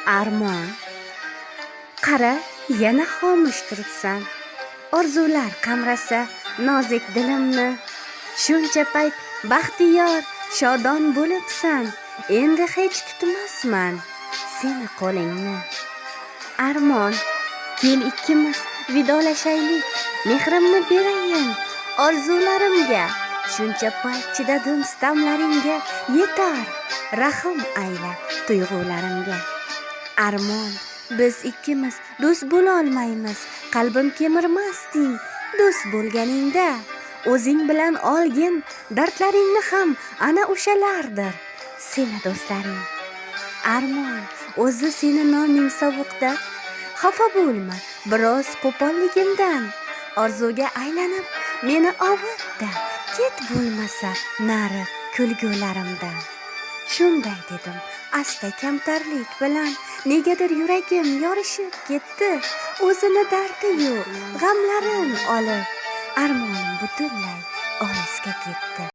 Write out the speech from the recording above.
Armon, qara, yana xomush turibsan. Orzular qamrasa nozik dilimni. Shuncha payt baxtiyor, shodon bo'libsan. Endi hech tutmasman seni qo'lingni. Armon, kel ikkimiz vidolashaylik. Mehrimni berayin orzularimga. Shuncha payt chidadim sitamlaringga. Yetar, rahm ayla tuyg'ularimga. Armon, biz ikkimiz do'st bo'la olmaymiz. Qalbim kemirmasding do'st bo'lganingda. O'zing bilan olgin dardlaringni ham ana o'shalardir seni do'stlaring. Armon, o'zi seni noming sovuqda. Xafa bo'lma biroz qo'polligimdan. Orzuga aylanib meni ovutda. Ket bo'lmasa nari kulgularimdan. Shunday dedim asta kamtarlik bilan. Negadir yuragim yorishib ketdi. O'zini dardi-yu g'amlarin olib. Armonim butunlay olisga ketdi.